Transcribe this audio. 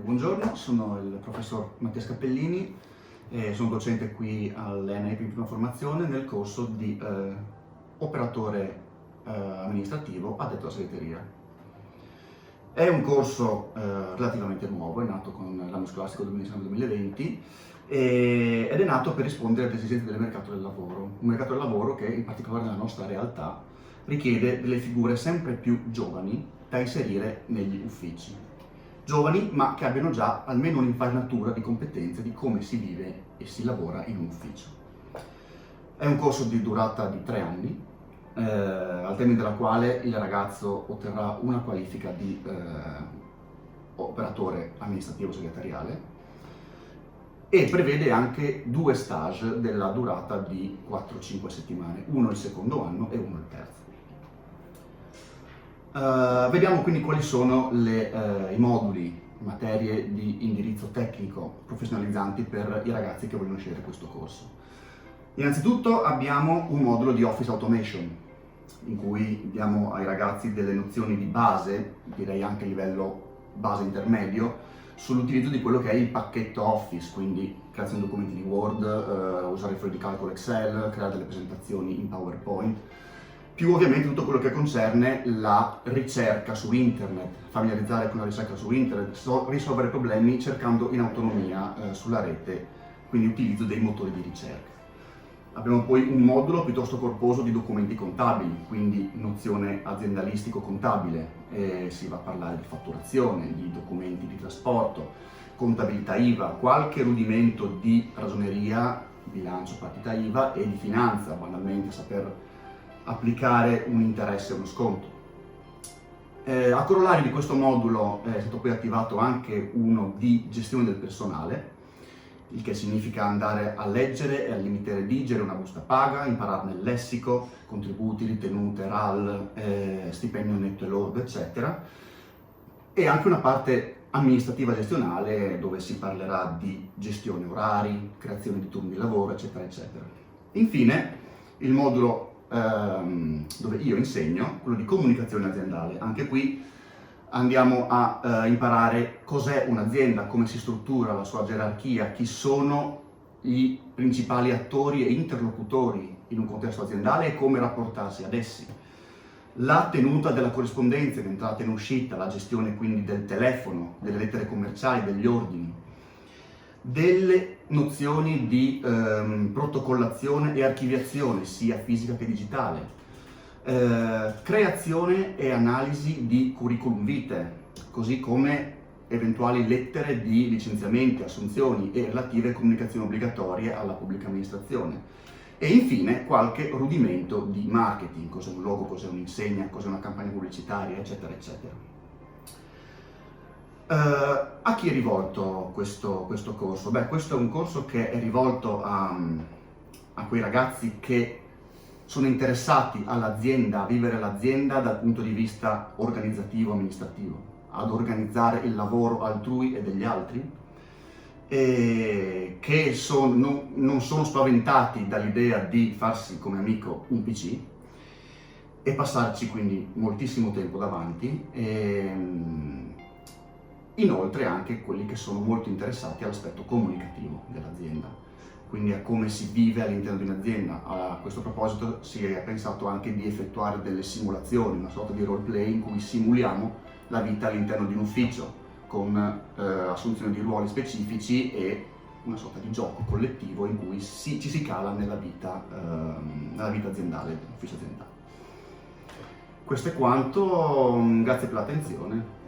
Buongiorno, sono il professor Mattia Scappellini e sono docente qui all'ENAIP in prima formazione nel corso di operatore amministrativo addetto alla segreteria. È un corso relativamente nuovo, è nato con l'anno scolastico 2019-2020 ed è nato per rispondere alle esigenze del mercato del lavoro. Un mercato del lavoro che, in particolare nella nostra realtà, richiede delle figure sempre più giovani da inserire negli uffici. Giovani, ma che abbiano già almeno un'infarinatura di competenze di come si vive e si lavora in un ufficio. È un corso di durata di 3 anni, al termine della quale il ragazzo otterrà una qualifica di operatore amministrativo segretariale e prevede anche 2 stage della durata di 4-5 settimane, uno il secondo anno e uno il terzo. Vediamo quindi quali sono i moduli, materie di indirizzo tecnico professionalizzanti per i ragazzi che vogliono scegliere questo corso. Innanzitutto abbiamo un modulo di Office Automation, in cui diamo ai ragazzi delle nozioni di base, direi anche a livello base intermedio, sull'utilizzo di quello che è il pacchetto Office, quindi creazione di documenti di Word, usare i fogli di calcolo Excel, creare delle presentazioni in PowerPoint, più ovviamente tutto quello che concerne la ricerca su internet, familiarizzare con la ricerca su internet, risolvere problemi cercando in autonomia sulla rete, quindi utilizzo dei motori di ricerca. Abbiamo poi un modulo piuttosto corposo di documenti contabili, quindi nozione aziendalistico-contabile, si va a parlare di fatturazione, di documenti di trasporto, contabilità IVA, qualche rudimento di ragioneria, bilancio, partita IVA e di finanza, banalmente saper applicare un interesse e uno sconto. A corollario di questo modulo è stato poi attivato anche uno di gestione del personale, il che significa andare a leggere e al limite redigere una busta paga, impararne il lessico, contributi, ritenute, RAL, stipendio netto e lordo, eccetera, e anche una parte amministrativa gestionale dove si parlerà di gestione orari, creazione di turni di lavoro, eccetera, eccetera. Infine, il modulo dove io insegno, quello di comunicazione aziendale. Anche qui andiamo a imparare cos'è un'azienda, come si struttura la sua gerarchia, chi sono i principali attori e interlocutori in un contesto aziendale e come rapportarsi ad essi. La tenuta della corrispondenza in entrata e in uscita, la gestione quindi del telefono, delle lettere commerciali, degli ordini, delle nozioni di protocollazione e archiviazione, sia fisica che digitale, creazione e analisi di curriculum vitae, così come eventuali lettere di licenziamenti, assunzioni e relative comunicazioni obbligatorie alla pubblica amministrazione. E infine qualche rudimento di marketing, cos'è un logo, cos'è un'insegna, cos'è una campagna pubblicitaria, eccetera, eccetera. A chi è rivolto questo corso? Beh, questo è un corso che è rivolto a quei ragazzi che sono interessati all'azienda, a vivere l'azienda dal punto di vista organizzativo, amministrativo, ad organizzare il lavoro altrui e degli altri, e che non sono spaventati dall'idea di farsi come amico un PC e passarci quindi moltissimo tempo davanti. Inoltre anche quelli che sono molto interessati all'aspetto comunicativo dell'azienda, quindi a come si vive all'interno di un'azienda. A questo proposito si è pensato anche di effettuare delle simulazioni, una sorta di roleplay in cui simuliamo la vita all'interno di un ufficio, con assunzione di ruoli specifici e una sorta di gioco collettivo in cui ci si cala nella vita aziendale, nell'ufficio aziendale. Questo è quanto, grazie per l'attenzione.